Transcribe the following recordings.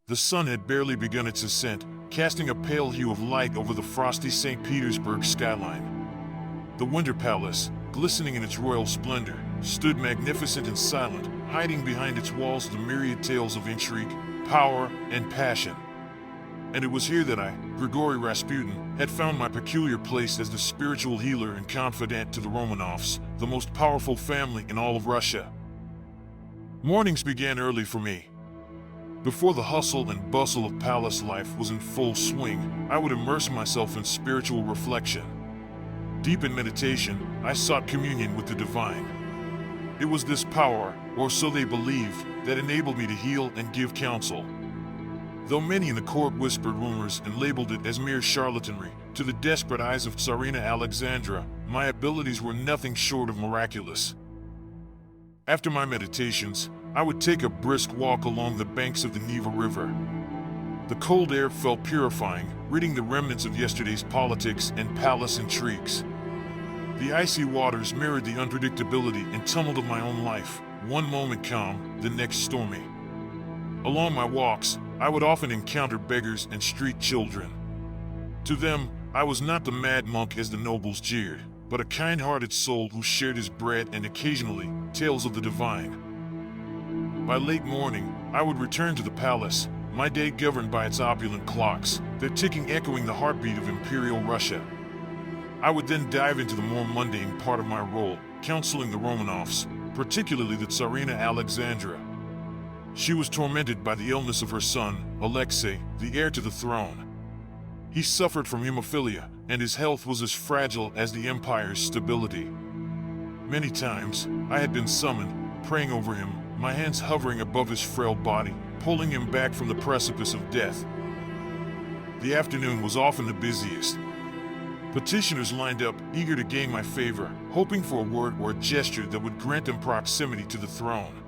The sun had barely begun its ascent, casting a pale hue of light over the frosty St. Petersburg skyline. The Winter Palace, glistening in its royal splendor, stood magnificent and silent, hiding behind its walls the myriad tales of intrigue, power, and passion. And it was here that I, Grigory Rasputin, had found my peculiar place as the spiritual healer and confidant to the Romanovs, the most powerful family in all of Russia. Mornings began early for me. Before the hustle and bustle of palace life was in full swing, I would immerse myself in spiritual reflection. Deep in meditation, I sought communion with the divine. It was this power, or so they believed, that enabled me to heal and give counsel. Though many in the court whispered rumors and labeled it as mere charlatanry, to the desperate eyes of Tsarina Alexandra, my abilities were nothing short of miraculous. After my meditations, I would take a brisk walk along the banks of the Neva River. The cold air felt purifying, ridding the remnants of yesterday's politics and palace intrigues. The icy waters mirrored the unpredictability and tumult of my own life, one moment calm, the next stormy. Along my walks, I would often encounter beggars and street children. To them, I was not the mad monk as the nobles jeered, but a kind-hearted soul who shared his bread and occasionally, tales of the divine. By late morning, I would return to the palace, my day governed by its opulent clocks, their ticking echoing the heartbeat of Imperial Russia. I would then dive into the more mundane part of my role, counseling the Romanovs, particularly the Tsarina Alexandra. She was tormented by the illness of her son, Alexei, the heir to the throne. He suffered from hemophilia, and his health was as fragile as the empire's stability. Many times, I had been summoned, praying over him, my hands hovering above his frail body, pulling him back from the precipice of death. The afternoon was often the busiest. Petitioners lined up, eager to gain my favor, hoping for a word or a gesture that would grant them proximity to the throne.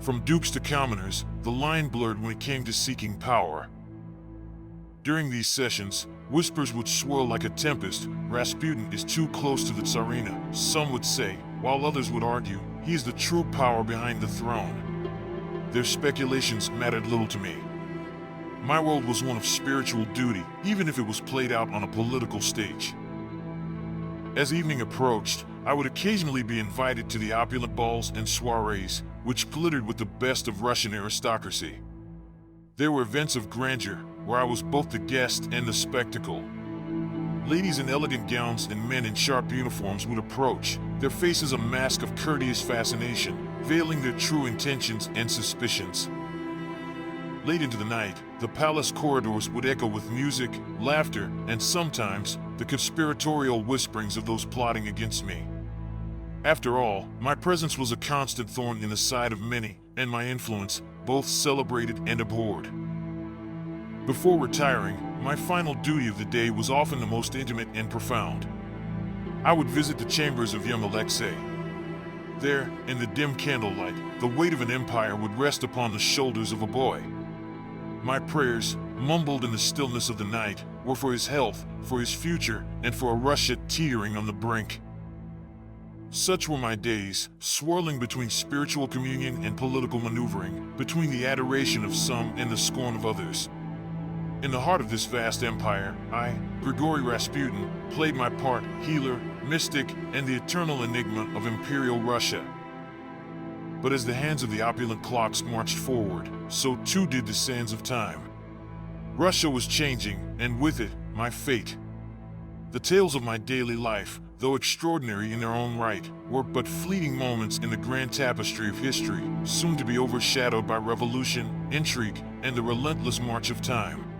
From dukes to commoners, the line blurred when it came to seeking power. During these sessions, whispers would swirl like a tempest. Rasputin is too close to the Tsarina, some would say, while others would argue, he is the true power behind the throne. Their speculations mattered little to me. My world was one of spiritual duty, even if it was played out on a political stage. As evening approached, I would occasionally be invited to the opulent balls and soirees, which glittered with the best of Russian aristocracy. There were events of grandeur, where I was both the guest and the spectacle. Ladies in elegant gowns and men in sharp uniforms would approach, their faces a mask of courteous fascination, veiling their true intentions and suspicions. Late into the night, the palace corridors would echo with music, laughter, and sometimes, the conspiratorial whisperings of those plotting against me. After all, my presence was a constant thorn in the side of many, and my influence, both celebrated and abhorred. Before retiring, my final duty of the day was often the most intimate and profound. I would visit the chambers of young Alexei. There, in the dim candlelight, the weight of an empire would rest upon the shoulders of a boy. My prayers, mumbled in the stillness of the night, were for his health, for his future, and for a Russia teetering on the brink. Such were my days, swirling between spiritual communion and political maneuvering, between the adoration of some and the scorn of others. In the heart of this vast empire, I, Grigory Rasputin, played my part, healer, mystic, and the eternal enigma of Imperial Russia. But as the hands of the opulent clocks marched forward, so too did the sands of time. Russia was changing, and with it, my fate. The tales of my daily life, though extraordinary in their own right, were but fleeting moments in the grand tapestry of history, soon to be overshadowed by revolution, intrigue, and the relentless march of time.